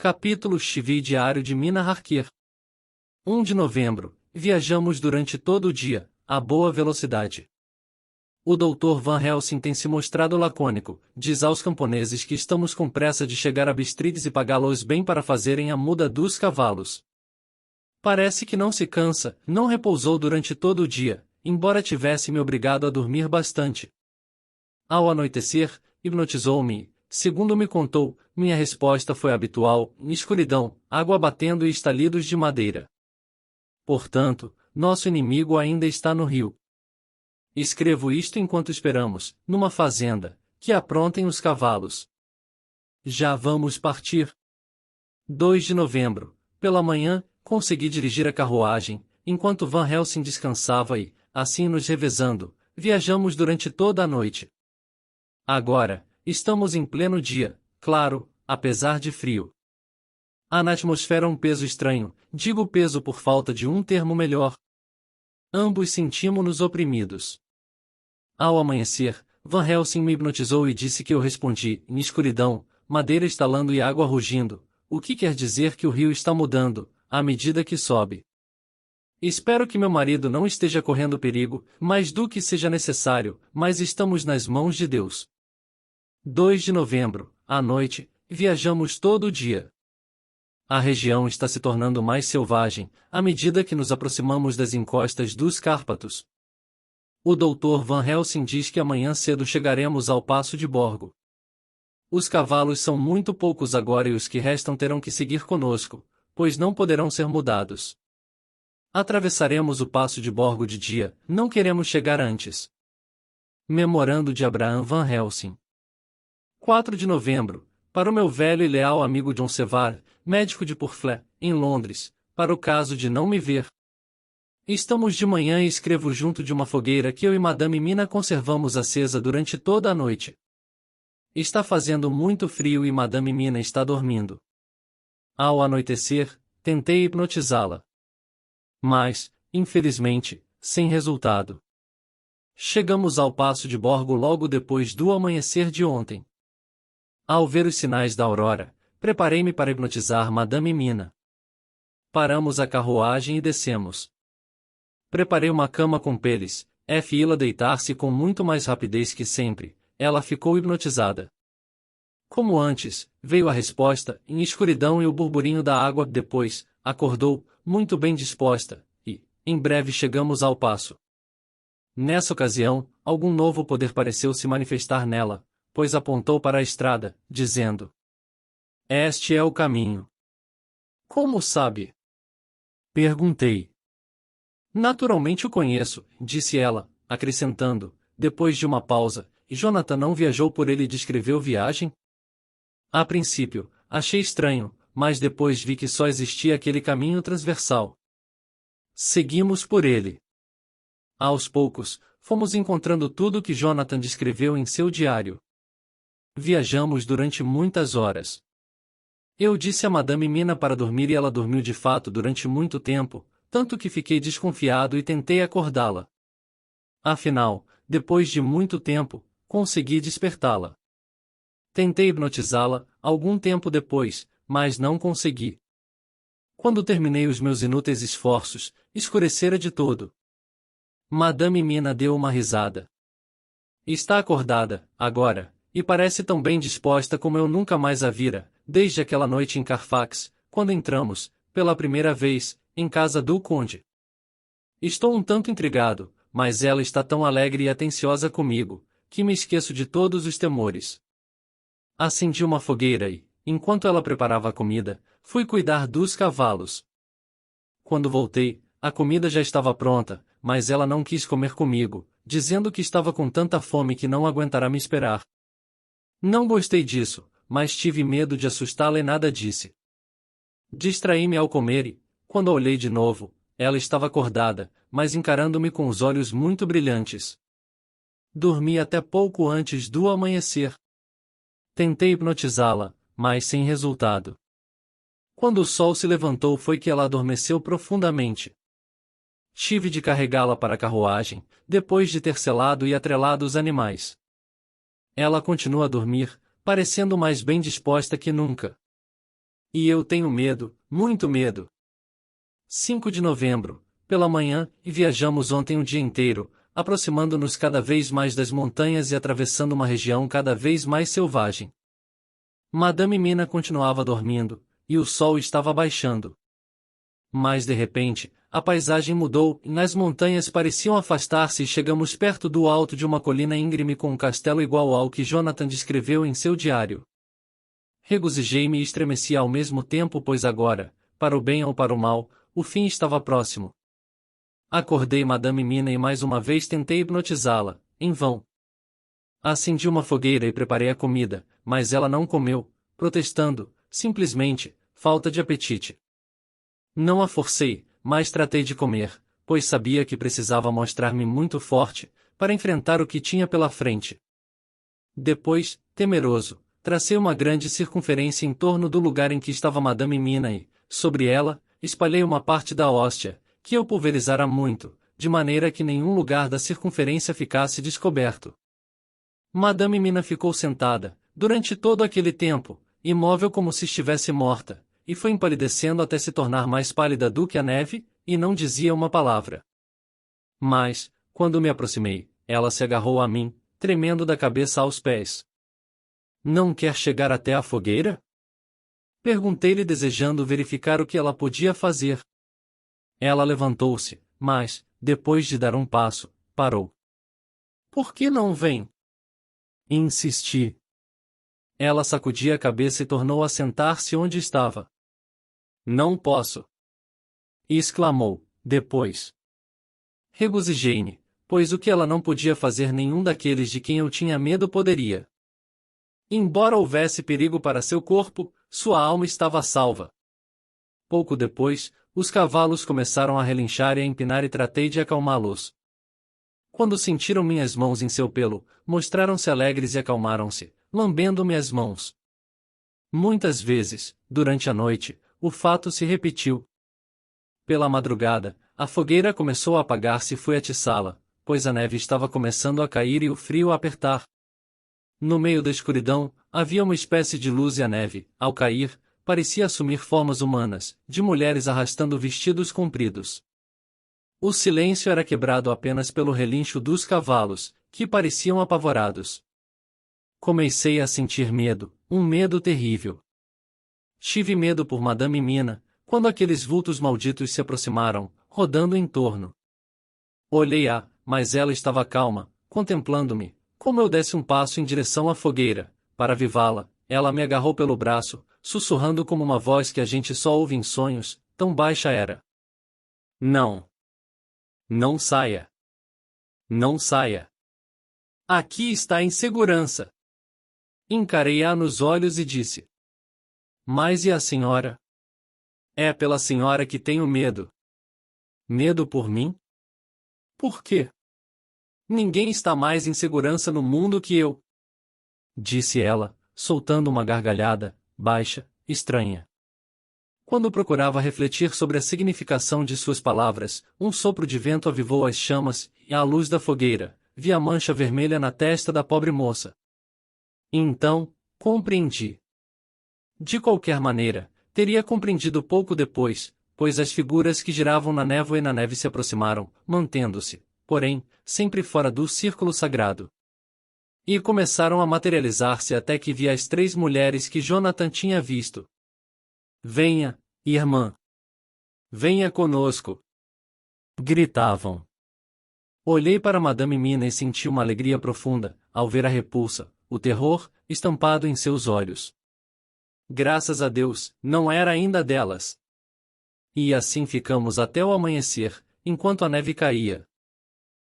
Capítulo Chivi Diário de Mina Harker. 1 de novembro. Viajamos durante todo o dia, a boa velocidade. O Dr. Van Helsing tem se mostrado lacônico, diz aos camponeses que estamos com pressa de chegar a Bistritz e pagá-los bem para fazerem a muda dos cavalos. Parece que não se cansa, não repousou durante todo o dia, embora tivesse me obrigado a dormir bastante. Ao anoitecer, hipnotizou-me. Segundo me contou, minha resposta foi habitual, escuridão, água batendo e estalidos de madeira. Portanto, nosso inimigo ainda está no rio. Escrevo isto enquanto esperamos, numa fazenda, que aprontem os cavalos. Já vamos partir. 2 de novembro. Pela manhã, consegui dirigir a carruagem, enquanto Van Helsing descansava e, assim nos revezando, viajamos durante toda a noite. Agora, estamos em pleno dia, claro, apesar de frio. Há na atmosfera um peso estranho, digo peso por falta de um termo melhor. Ambos sentimos-nos oprimidos. Ao amanhecer, Van Helsing me hipnotizou e disse que eu respondi, em escuridão, madeira estalando e água rugindo, o que quer dizer que o rio está mudando, à medida que sobe. Espero que meu marido não esteja correndo perigo, mais do que seja necessário, mas estamos nas mãos de Deus. 2 de novembro, à noite, viajamos todo o dia. A região está se tornando mais selvagem, à medida que nos aproximamos das encostas dos Cárpatos. O Dr. Van Helsing diz que amanhã cedo chegaremos ao Passo de Borgo. Os cavalos são muito poucos agora e os que restam terão que seguir conosco, pois não poderão ser mudados. Atravessaremos o Passo de Borgo de dia, não queremos chegar antes. Memorando de Abraham Van Helsing. 4 de novembro, para o meu velho e leal amigo John Sevar, médico de Purfleet, em Londres, para o caso de não me ver. Estamos de manhã e escrevo junto de uma fogueira que eu e Madame Mina conservamos acesa durante toda a noite. Está fazendo muito frio e Madame Mina está dormindo. Ao anoitecer, tentei hipnotizá-la. Mas, infelizmente, sem resultado. Chegamos ao Passo de Borgo logo depois do amanhecer de ontem. Ao ver os sinais da aurora, preparei-me para hipnotizar Madame Mina. Paramos a carruagem e descemos. Preparei uma cama com peles, fi-la deitar-se com muito mais rapidez que sempre, ela ficou hipnotizada. Como antes, veio a resposta, em escuridão e o burburinho da água, depois, acordou, muito bem disposta, e, em breve chegamos ao passo. Nessa ocasião, algum novo poder pareceu se manifestar nela, pois apontou para a estrada, dizendo: "Este é o caminho." "Como sabe?" perguntei. "Naturalmente o conheço", disse ela, acrescentando, depois de uma pausa, "E Jonathan não viajou por ele e descreveu viagem?" A princípio, achei estranho, mas depois vi que só existia aquele caminho transversal. Seguimos por ele. Aos poucos, fomos encontrando tudo que Jonathan descreveu em seu diário. Viajamos durante muitas horas. Eu disse a Madame Mina para dormir e ela dormiu de fato durante muito tempo, tanto que fiquei desconfiado e tentei acordá-la. Afinal, depois de muito tempo, consegui despertá-la. Tentei hipnotizá-la, algum tempo depois, mas não consegui. Quando terminei os meus inúteis esforços, escurecera de todo. Madame Mina deu uma risada. Está acordada, agora, e parece tão bem disposta como eu nunca mais a vira, desde aquela noite em Carfax, quando entramos, pela primeira vez, em casa do conde. Estou um tanto intrigado, mas ela está tão alegre e atenciosa comigo, que me esqueço de todos os temores. Acendi uma fogueira e, enquanto ela preparava a comida, fui cuidar dos cavalos. Quando voltei, a comida já estava pronta, mas ela não quis comer comigo, dizendo que estava com tanta fome que não aguentará me esperar. Não gostei disso, mas tive medo de assustá-la e nada disse. Distraí-me ao comer e, quando a olhei de novo, ela estava acordada, mas encarando-me com os olhos muito brilhantes. Dormi até pouco antes do amanhecer. Tentei hipnotizá-la, mas sem resultado. Quando o sol se levantou foi que ela adormeceu profundamente. Tive de carregá-la para a carruagem, depois de ter selado e atrelado os animais. Ela continua a dormir, parecendo mais bem disposta que nunca. E eu tenho medo, muito medo. 5 de novembro, pela manhã, e viajamos ontem o dia inteiro, aproximando-nos cada vez mais das montanhas e atravessando uma região cada vez mais selvagem. Madame Mina continuava dormindo, e o sol estava baixando. Mas de repente, a paisagem mudou e nas montanhas pareciam afastar-se e chegamos perto do alto de uma colina íngreme com um castelo igual ao que Jonathan descreveu em seu diário. Regozijei-me e estremeci ao mesmo tempo, pois agora, para o bem ou para o mal, o fim estava próximo. Acordei Madame Mina e mais uma vez tentei hipnotizá-la, em vão. Acendi uma fogueira e preparei a comida, mas ela não comeu, protestando, simplesmente, falta de apetite. Não a forcei, mas tratei de comer, pois sabia que precisava mostrar-me muito forte, para enfrentar o que tinha pela frente. Depois, temeroso, tracei uma grande circunferência em torno do lugar em que estava Madame Mina e, sobre ela, espalhei uma parte da hóstia, que eu pulverizara muito, de maneira que nenhum lugar da circunferência ficasse descoberto. Madame Mina ficou sentada, durante todo aquele tempo, imóvel como se estivesse morta, e foi empalidecendo até se tornar mais pálida do que a neve, e não dizia uma palavra. Mas, quando me aproximei, ela se agarrou a mim, tremendo da cabeça aos pés. Não quer chegar até a fogueira? Perguntei-lhe desejando verificar o que ela podia fazer. Ela levantou-se, mas, depois de dar um passo, parou. Por que não vem? Insisti. Ela sacudia a cabeça e tornou a sentar-se onde estava. Não posso! Exclamou, depois. Regozijei-me, pois o que ela não podia fazer nenhum daqueles de quem eu tinha medo poderia. Embora houvesse perigo para seu corpo, sua alma estava salva. Pouco depois, os cavalos começaram a relinchar e a empinar e tratei de acalmá-los. Quando sentiram minhas mãos em seu pelo, mostraram-se alegres e acalmaram-se, lambendo-me as mãos. Muitas vezes, durante a noite, o fato se repetiu. Pela madrugada, a fogueira começou a apagar-se e fui atiçá-la, pois a neve estava começando a cair e o frio a apertar. No meio da escuridão, havia uma espécie de luz e a neve, ao cair, parecia assumir formas humanas, de mulheres arrastando vestidos compridos. O silêncio era quebrado apenas pelo relincho dos cavalos, que pareciam apavorados. Comecei a sentir medo, um medo terrível. Tive medo por Madame Mina, quando aqueles vultos malditos se aproximaram, rodando em torno. Olhei-a, mas ela estava calma, contemplando-me, como eu desse um passo em direção à fogueira. Para avivá-la, ela me agarrou pelo braço, sussurrando como uma voz que a gente só ouve em sonhos, tão baixa era. Não! Não saia! Não saia! Aqui está em segurança! Encarei-a nos olhos e disse. Mas e a senhora? É pela senhora que tenho medo. Medo por mim? Por quê? Ninguém está mais em segurança no mundo que eu. Disse ela, soltando uma gargalhada, baixa, estranha. Quando procurava refletir sobre a significação de suas palavras, um sopro de vento avivou as chamas, e à luz da fogueira, vi a mancha vermelha na testa da pobre moça. Então, compreendi. De qualquer maneira, teria compreendido pouco depois, pois as figuras que giravam na névoa e na neve se aproximaram, mantendo-se, porém, sempre fora do círculo sagrado. E começaram a materializar-se até que vi as 3 mulheres que Jonathan tinha visto. Venha, irmã! Venha conosco! Gritavam. Olhei para Madame Mina e senti uma alegria profunda, ao ver a repulsa, o terror, estampado em seus olhos. Graças a Deus, não era ainda delas. E assim ficamos até o amanhecer, enquanto a neve caía.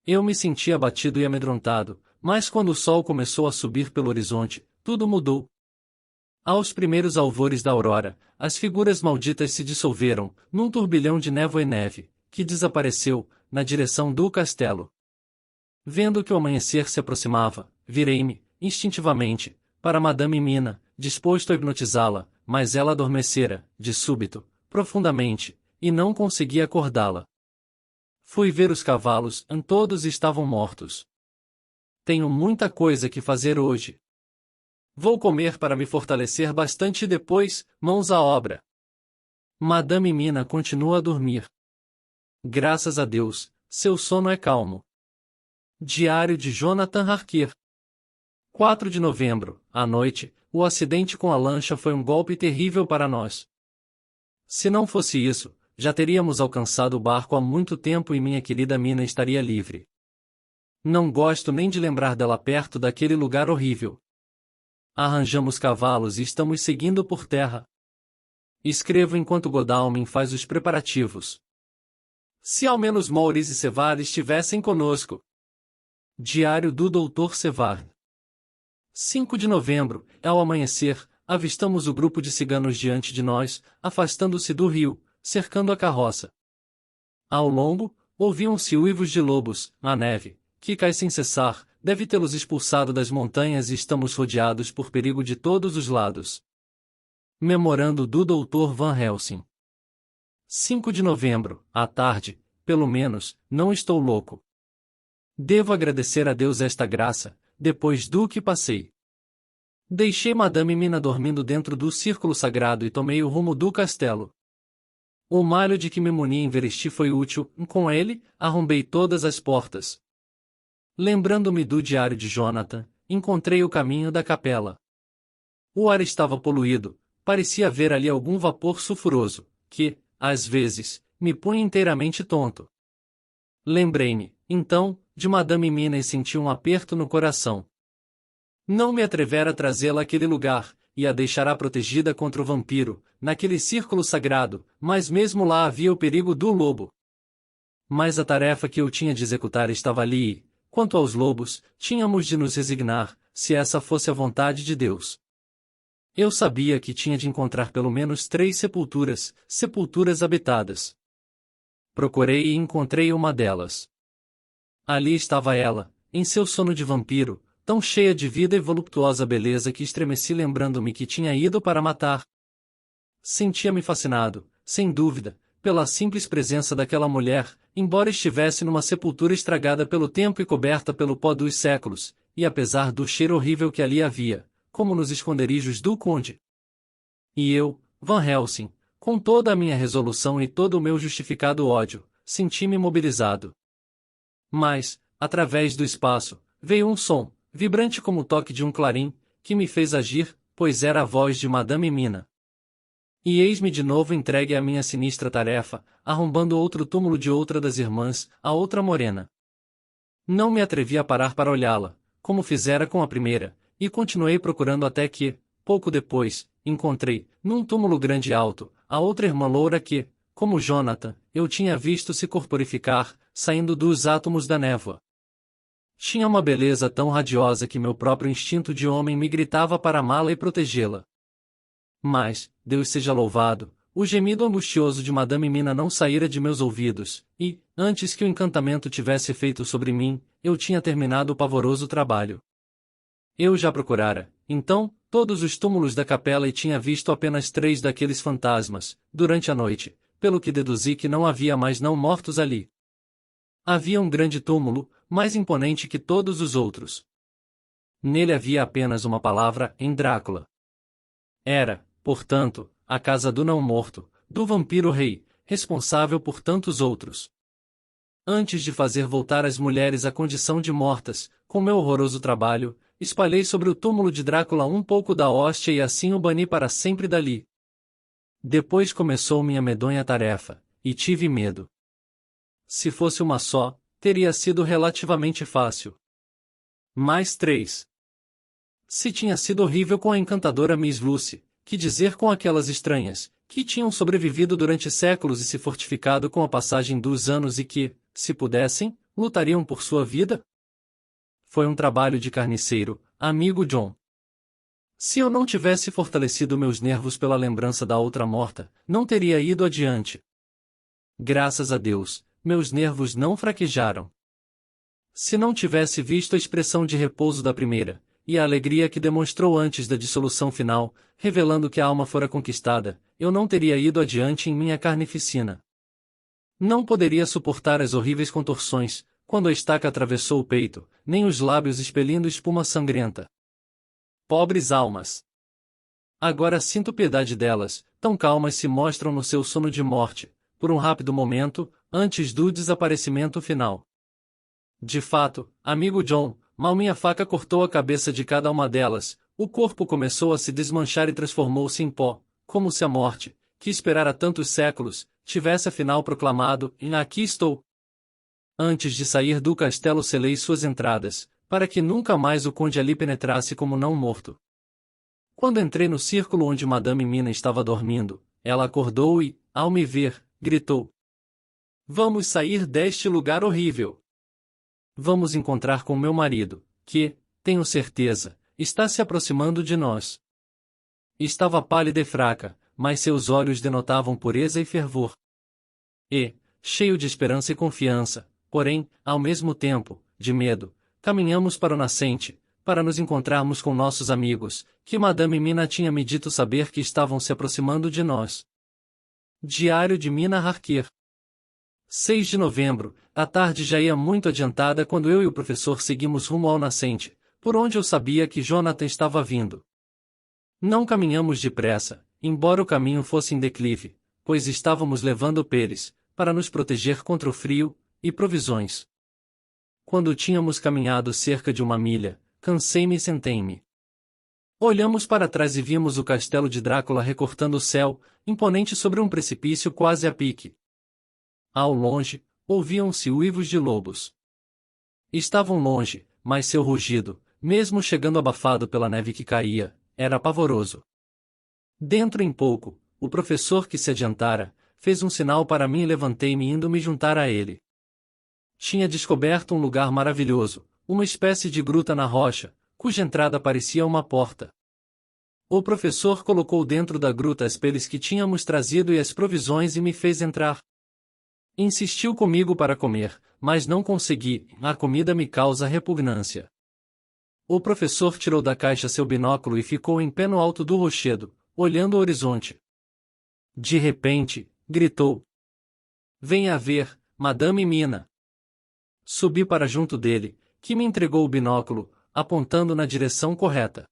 Eu me sentia abatido e amedrontado, mas quando o sol começou a subir pelo horizonte, tudo mudou. Aos primeiros alvores da aurora, as figuras malditas se dissolveram, num turbilhão de névoa e neve, que desapareceu, na direção do castelo. Vendo que o amanhecer se aproximava, virei-me, instintivamente, para Madame Mina, disposto a hipnotizá-la, mas ela adormecera, de súbito, profundamente, e não consegui acordá-la. Fui ver os cavalos, todos estavam mortos. Tenho muita coisa que fazer hoje. Vou comer para me fortalecer bastante e depois, mãos à obra. Madame Mina continua a dormir. Graças a Deus, seu sono é calmo. Diário de Jonathan Harker. 4 de novembro, à noite, o acidente com a lancha foi um golpe terrível para nós. Se não fosse isso, já teríamos alcançado o barco há muito tempo e minha querida Mina estaria livre. Não gosto nem de lembrar dela perto daquele lugar horrível. Arranjamos cavalos e estamos seguindo por terra. Escrevo enquanto Godalming faz os preparativos. Se ao menos Maurice e Sevard estivessem conosco. Diário do Dr. Sevard. 5 de novembro, ao amanhecer, avistamos o grupo de ciganos diante de nós, afastando-se do rio, cercando a carroça. Ao longo, ouviam-se uivos de lobos, a neve, que cai sem cessar, deve tê-los expulsado das montanhas e estamos rodeados por perigo de todos os lados. Memorando do Dr. Van Helsing. 5 de novembro, à tarde, pelo menos, não estou louco. Devo agradecer a Deus esta graça, depois do que passei. Deixei Madame Mina dormindo dentro do círculo sagrado e tomei o rumo do castelo. O malho de que me muni em Veresti foi útil, com ele, arrombei todas as portas. Lembrando-me do diário de Jonathan, encontrei o caminho da capela. O ar estava poluído, parecia haver ali algum vapor sulfuroso, que, às vezes, me punha inteiramente tonto. Lembrei-me, então, de Madame Mina e senti um aperto no coração. Não me atrevera a trazê-la àquele lugar, e a deixará protegida contra o vampiro, naquele círculo sagrado, mas mesmo lá havia o perigo do lobo. Mas a tarefa que eu tinha de executar estava ali e, quanto aos lobos, tínhamos de nos resignar, se essa fosse a vontade de Deus. Eu sabia que tinha de encontrar pelo menos 3 sepulturas habitadas. Procurei e encontrei uma delas. Ali estava ela, em seu sono de vampiro, tão cheia de vida e voluptuosa beleza que estremeci lembrando-me que tinha ido para matar. Sentia-me fascinado, sem dúvida, pela simples presença daquela mulher, embora estivesse numa sepultura estragada pelo tempo e coberta pelo pó dos séculos, e apesar do cheiro horrível que ali havia, como nos esconderijos do conde. E eu, Van Helsing, com toda a minha resolução e todo o meu justificado ódio, senti-me mobilizado. Mas, através do espaço, veio um som, vibrante como o toque de um clarim, que me fez agir, pois era a voz de Madame Mina. E eis-me de novo entregue à minha sinistra tarefa, arrombando outro túmulo de outra das irmãs, a outra morena. Não me atrevi a parar para olhá-la, como fizera com a primeira, e continuei procurando até que, pouco depois, encontrei, num túmulo grande e alto, a outra irmã loura que, como Jonathan, eu tinha visto se corporificar, saindo dos átomos da névoa. Tinha uma beleza tão radiosa que meu próprio instinto de homem me gritava para amá-la e protegê-la. Mas, Deus seja louvado, o gemido angustioso de Madame Mina não saíra de meus ouvidos, e, antes que o encantamento tivesse efeito sobre mim, eu tinha terminado o pavoroso trabalho. Eu já procurara, então, todos os túmulos da capela e tinha visto apenas 3 daqueles fantasmas, durante a noite, pelo que deduzi que não havia mais não mortos ali. Havia um grande túmulo, mais imponente que todos os outros. Nele havia apenas uma palavra em Drácula. Era, portanto, a casa do não-morto, do vampiro-rei, responsável por tantos outros. Antes de fazer voltar as mulheres à condição de mortas, com meu horroroso trabalho, espalhei sobre o túmulo de Drácula um pouco da hóstia e assim o bani para sempre dali. Depois começou minha medonha tarefa, e tive medo. Se fosse uma só, teria sido relativamente fácil. Mais 3. Se tinha sido horrível com a encantadora Miss Lucy, que dizer com aquelas estranhas, que tinham sobrevivido durante séculos e se fortificado com a passagem dos anos e que, se pudessem, lutariam por sua vida? Foi um trabalho de carniceiro, amigo John. Se eu não tivesse fortalecido meus nervos pela lembrança da outra morta, não teria ido adiante. Graças a Deus, meus nervos não fraquejaram. Se não tivesse visto a expressão de repouso da primeira, e a alegria que demonstrou antes da dissolução final, revelando que a alma fora conquistada, eu não teria ido adiante em minha carnificina. Não poderia suportar as horríveis contorções, quando a estaca atravessou o peito, nem os lábios expelindo espuma sangrenta. Pobres almas! Agora sinto piedade delas, tão calmas se mostram no seu sono de morte, por um rápido momento, antes do desaparecimento final. De fato, amigo John, mal minha faca cortou a cabeça de cada uma delas, o corpo começou a se desmanchar e transformou-se em pó, como se a morte, que esperara tantos séculos, tivesse afinal proclamado, e aqui estou. Antes de sair do castelo selei suas entradas, para que nunca mais o conde ali penetrasse como não morto. Quando entrei no círculo onde Madame Mina estava dormindo, ela acordou e, ao me ver, gritou: "Vamos sair deste lugar horrível. Vamos encontrar com meu marido, que, tenho certeza, está se aproximando de nós." Estava pálida e fraca, mas seus olhos denotavam pureza e fervor. E, cheio de esperança e confiança, porém, ao mesmo tempo, de medo, caminhamos para o nascente, para nos encontrarmos com nossos amigos, que Madame Mina tinha me dito saber que estavam se aproximando de nós. Diário de Mina Harker. 6 de novembro, a tarde já ia muito adiantada quando eu e o professor seguimos rumo ao nascente, por onde eu sabia que Jonathan estava vindo. Não caminhamos depressa, embora o caminho fosse em declive, pois estávamos levando pêres, para nos proteger contra o frio, e provisões. Quando tínhamos caminhado cerca de 1 milha, cansei-me e sentei-me. Olhamos para trás e vimos o castelo de Drácula recortando o céu, imponente sobre um precipício quase a pique. Ao longe, ouviam-se uivos de lobos. Estavam longe, mas seu rugido, mesmo chegando abafado pela neve que caía, era pavoroso. Dentro em pouco, o professor que se adiantara, fez um sinal para mim e levantei-me indo me juntar a ele. Tinha descoberto um lugar maravilhoso, uma espécie de gruta na rocha, cuja entrada parecia uma porta. O professor colocou dentro da gruta as peles que tínhamos trazido e as provisões e me fez entrar. Insistiu comigo para comer, mas não consegui, a comida me causa repugnância. O professor tirou da caixa seu binóculo e ficou em pé no alto do rochedo, olhando o horizonte. De repente, gritou: "Venha ver, Madame Mina." Subi para junto dele, que me entregou o binóculo, apontando na direção correta.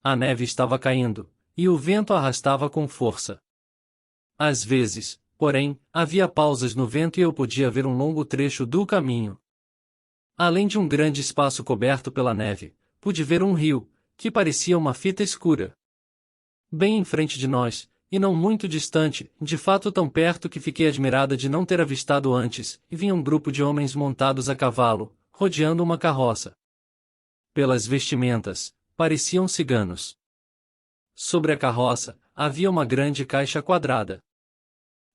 A neve estava caindo, e o vento arrastava com força. Às vezes, porém, havia pausas no vento e eu podia ver um longo trecho do caminho. Além de um grande espaço coberto pela neve, pude ver um rio, que parecia uma fita escura. Bem em frente de nós, e não muito distante, de fato tão perto que fiquei admirada de não ter avistado antes, e vinha um grupo de homens montados a cavalo, rodeando uma carroça. Pelas vestimentas, pareciam ciganos. Sobre a carroça, havia uma grande caixa quadrada.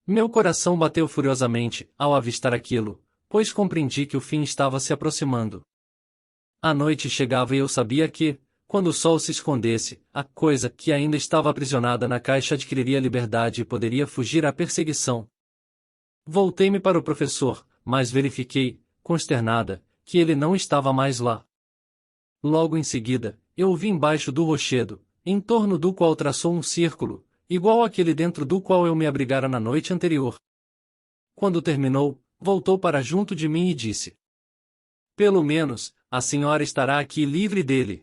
Meu coração bateu furiosamente, ao avistar aquilo, pois compreendi que o fim estava se aproximando. A noite chegava e eu sabia que, quando o sol se escondesse, a coisa que ainda estava aprisionada na caixa adquiriria liberdade e poderia fugir à perseguição. Voltei-me para o professor, mas verifiquei, consternada, que ele não estava mais lá. Logo em seguida, eu o vi embaixo do rochedo, em torno do qual traçou um círculo, igual àquele dentro do qual eu me abrigara na noite anterior. Quando terminou, voltou para junto de mim e disse: "Pelo menos, a senhora estará aqui livre dele."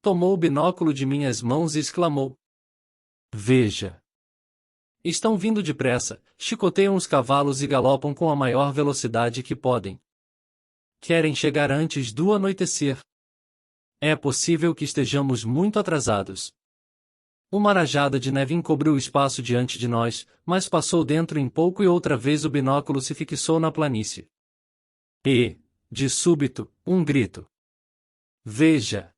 Tomou o binóculo de minhas mãos e exclamou: "Veja! Estão vindo depressa, chicoteiam os cavalos e galopam com a maior velocidade que podem. Querem chegar antes do anoitecer. É possível que estejamos muito atrasados." Uma rajada de neve encobriu o espaço diante de nós, mas passou dentro em pouco e outra vez o binóculo se fixou na planície. E, de súbito, um grito: "Veja!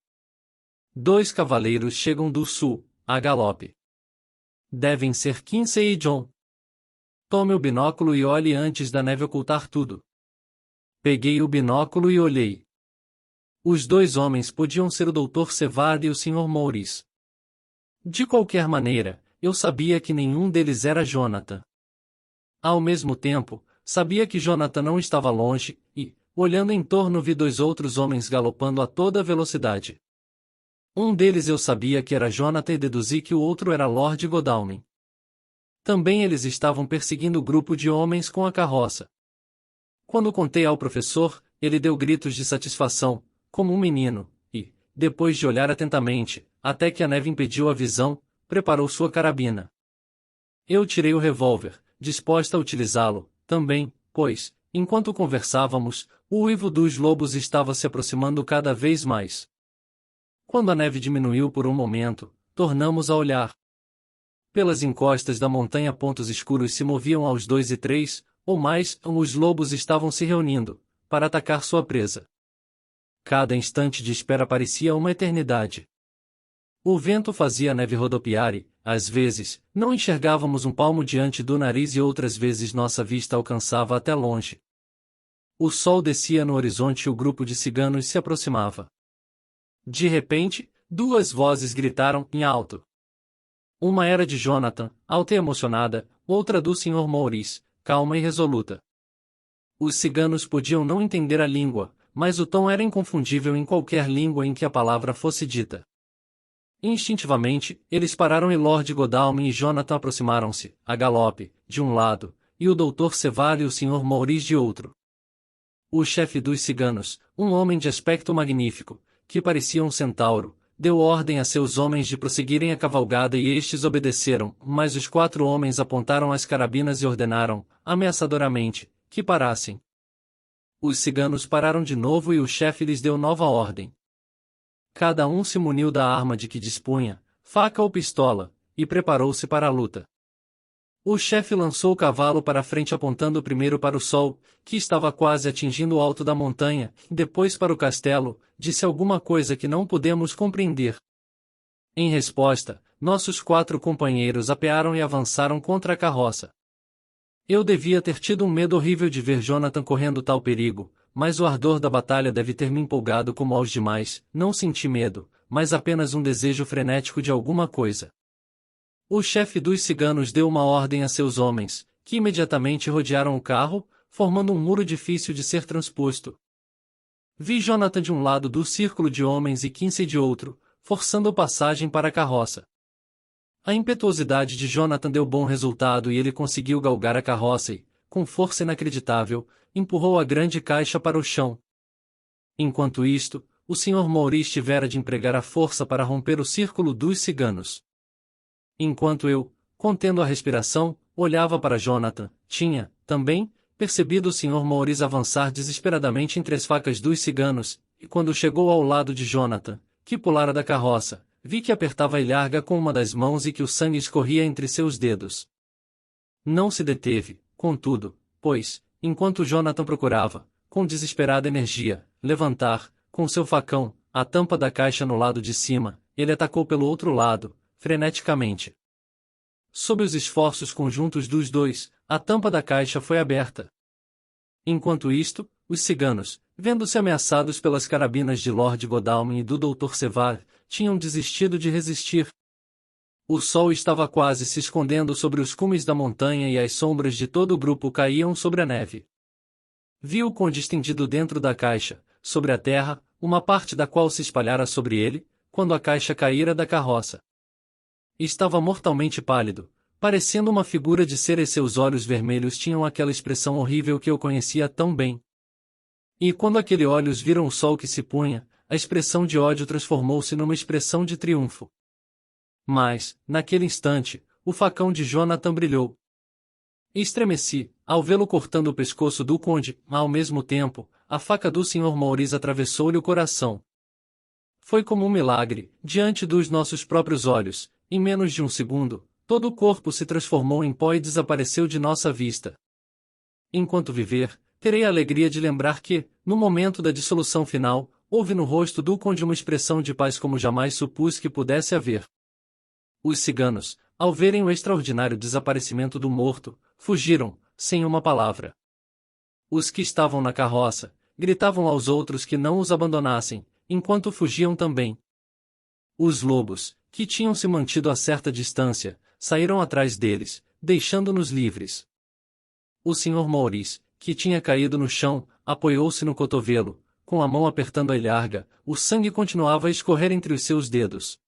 2 cavaleiros chegam do sul, a galope. Devem ser Kinsey e John. Tome o binóculo e olhe antes da neve ocultar tudo." Peguei o binóculo e olhei. Os 2 homens podiam ser o Dr. Sevard e o Sr. Maurice. De qualquer maneira, eu sabia que nenhum deles era Jonathan. Ao mesmo tempo, sabia que Jonathan não estava longe, e, olhando em torno, vi 2 outros homens galopando a toda velocidade. Um deles eu sabia que era Jonathan e deduzi que o outro era Lord Godalming. Também eles estavam perseguindo o grupo de homens com a carroça. Quando contei ao professor, ele deu gritos de satisfação, como um menino, e, depois de olhar atentamente, até que a neve impediu a visão, preparou sua carabina. Eu tirei o revólver, disposta a utilizá-lo, também, pois, enquanto conversávamos, o uivo dos lobos estava se aproximando cada vez mais. Quando a neve diminuiu por um momento, tornamos a olhar. Pelas encostas da montanha pontos escuros se moviam aos 2 e 3, ou mais, os lobos estavam se reunindo, para atacar sua presa. Cada instante de espera parecia uma eternidade. O vento fazia a neve rodopiar e, às vezes, não enxergávamos um palmo diante do nariz e outras vezes nossa vista alcançava até longe. O sol descia no horizonte e o grupo de ciganos se aproximava. De repente, duas vozes gritaram em alto. Uma era de Jonathan, alta e emocionada, outra do Sr. Maurice, calma e resoluta. Os ciganos podiam não entender a língua, mas o tom era inconfundível em qualquer língua em que a palavra fosse dita. Instintivamente, eles pararam e Lord Godalming e Jonathan aproximaram-se, a galope, de um lado, e o Dr. Sevar e o Sr. Maurice de outro. O chefe dos ciganos, um homem de aspecto magnífico, que parecia um centauro, deu ordem a seus homens de prosseguirem a cavalgada e estes obedeceram, mas os 4 homens apontaram as carabinas e ordenaram, ameaçadoramente, que parassem. Os ciganos pararam de novo e o chefe lhes deu nova ordem. Cada um se muniu da arma de que dispunha, faca ou pistola, e preparou-se para a luta. O chefe lançou o cavalo para a frente apontando primeiro para o sol, que estava quase atingindo o alto da montanha, depois para o castelo, disse alguma coisa que não pudemos compreender. Em resposta, nossos 4 companheiros apearam e avançaram contra a carroça. Eu devia ter tido um medo horrível de ver Jonathan correndo tal perigo, mas o ardor da batalha deve ter me empolgado como aos demais. Não senti medo, mas apenas um desejo frenético de alguma coisa. O chefe dos ciganos deu uma ordem a seus homens, que imediatamente rodearam o carro, formando um muro difícil de ser transposto. Vi Jonathan de um lado do círculo de homens e Kinsey de outro, forçando passagem para a carroça. A impetuosidade de Jonathan deu bom resultado e ele conseguiu galgar a carroça e, com força inacreditável, empurrou a grande caixa para o chão. Enquanto isto, o Sr. Maurice tivera de empregar a força para romper o círculo dos ciganos. Enquanto eu, contendo a respiração, olhava para Jonathan, tinha, também, percebido o Sr. Maurice avançar desesperadamente entre as facas dos ciganos, e quando chegou ao lado de Jonathan, que pulara da carroça, vi que apertava a ilharga com uma das mãos e que o sangue escorria entre seus dedos. Não se deteve, contudo, pois, enquanto Jonathan procurava, com desesperada energia, levantar, com seu facão, a tampa da caixa no lado de cima, ele atacou pelo outro lado, freneticamente. Sob os esforços conjuntos dos dois, a tampa da caixa foi aberta. Enquanto isto, os ciganos, vendo-se ameaçados pelas carabinas de Lord Godalming e do Dr. Sevar, tinham desistido de resistir. O sol estava quase se escondendo sobre os cumes da montanha e as sombras de todo o grupo caíam sobre a neve. Vi o conde estendido dentro da caixa, sobre a terra, uma parte da qual se espalhara sobre ele, quando a caixa caíra da carroça. Estava mortalmente pálido, parecendo uma figura de cera e seus olhos vermelhos tinham aquela expressão horrível que eu conhecia tão bem. E quando aqueles olhos viram o sol que se punha, a expressão de ódio transformou-se numa expressão de triunfo. Mas, naquele instante, o facão de Jonathan brilhou. Estremeci, ao vê-lo cortando o pescoço do conde, mas ao mesmo tempo, a faca do Sr. Maurice atravessou-lhe o coração. Foi como um milagre, diante dos nossos próprios olhos, em menos de um segundo, todo o corpo se transformou em pó e desapareceu de nossa vista. Enquanto viver, terei a alegria de lembrar que, no momento da dissolução final, houve no rosto do conde uma expressão de paz como jamais supus que pudesse haver. Os ciganos, ao verem o extraordinário desaparecimento do morto, fugiram, sem uma palavra. Os que estavam na carroça, gritavam aos outros que não os abandonassem, enquanto fugiam também. Os lobos, que tinham se mantido a certa distância, saíram atrás deles, deixando-nos livres. O Sr. Maurice, que tinha caído no chão, apoiou-se no cotovelo, com a mão apertando a ilharga, o sangue continuava a escorrer entre os seus dedos.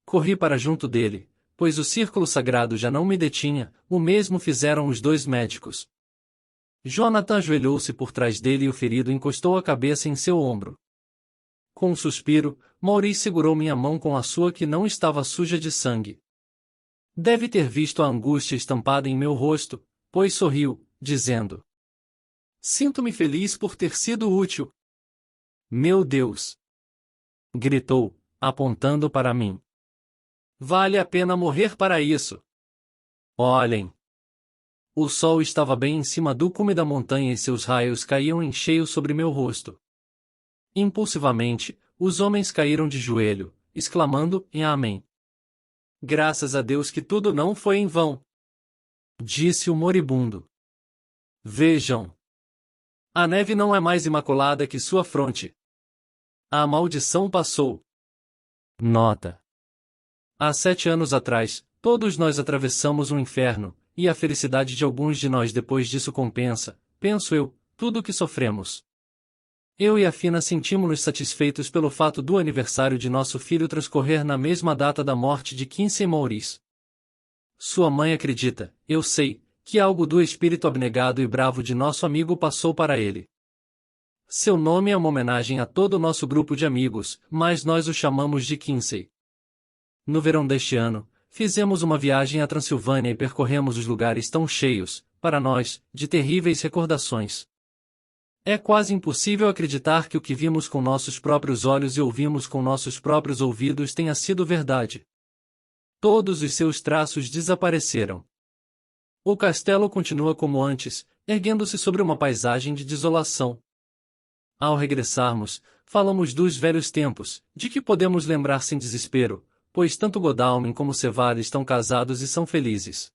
Corri para junto dele, pois o círculo sagrado já não me detinha, o mesmo fizeram os 2 médicos. Jonathan ajoelhou-se por trás dele e o ferido encostou a cabeça em seu ombro. Com um suspiro, Maurice segurou minha mão com a sua que não estava suja de sangue. Deve ter visto a angústia estampada em meu rosto, pois sorriu, dizendo: Sinto-me feliz por ter sido útil. Meu Deus! Gritou, apontando para mim. Vale a pena morrer para isso. Olhem! O sol estava bem em cima do cume da montanha e seus raios caíam em cheio sobre meu rosto. Impulsivamente, os homens caíram de joelho, exclamando em Amém. Graças a Deus que tudo não foi em vão. Disse o moribundo. Vejam. A neve não é mais imaculada que sua fronte. A maldição passou. Nota. Há 7 anos atrás, todos nós atravessamos um inferno, e a felicidade de alguns de nós depois disso compensa, penso eu, tudo o que sofremos. Eu e a Fina sentimos-nos satisfeitos pelo fato do aniversário de nosso filho transcorrer na mesma data da morte de Kinsey Maurice. Sua mãe acredita, eu sei, que algo do espírito abnegado e bravo de nosso amigo passou para ele. Seu nome é uma homenagem a todo o nosso grupo de amigos, mas nós o chamamos de Kinsey. No verão deste ano, fizemos uma viagem à Transilvânia e percorremos os lugares tão cheios, para nós, de terríveis recordações. É quase impossível acreditar que o que vimos com nossos próprios olhos e ouvimos com nossos próprios ouvidos tenha sido verdade. Todos os seus traços desapareceram. O castelo continua como antes, erguendo-se sobre uma paisagem de desolação. Ao regressarmos, falamos dos velhos tempos, de que podemos lembrar sem desespero, pois tanto Godalming como Sevard estão casados e são felizes.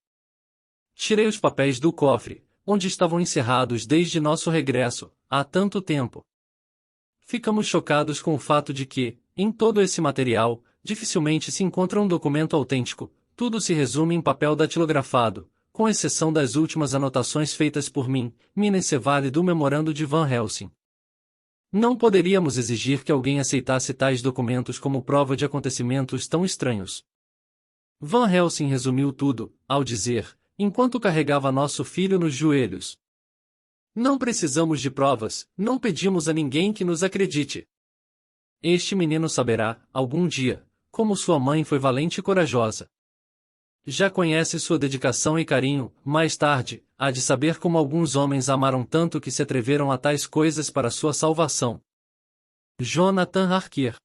Tirei os papéis do cofre, onde estavam encerrados desde nosso regresso, há tanto tempo. Ficamos chocados com o fato de que, em todo esse material, dificilmente se encontra um documento autêntico, tudo se resume em papel datilografado, com exceção das últimas anotações feitas por mim, Mina e Sevard do memorando de Van Helsing. Não poderíamos exigir que alguém aceitasse tais documentos como prova de acontecimentos tão estranhos. Van Helsing resumiu tudo, ao dizer, enquanto carregava nosso filho nos joelhos. Não precisamos de provas, não pedimos a ninguém que nos acredite. Este menino saberá, algum dia, como sua mãe foi valente e corajosa. Já conhece sua dedicação e carinho, mais tarde, há de saber como alguns homens amaram tanto que se atreveram a tais coisas para sua salvação. Jonathan Harker.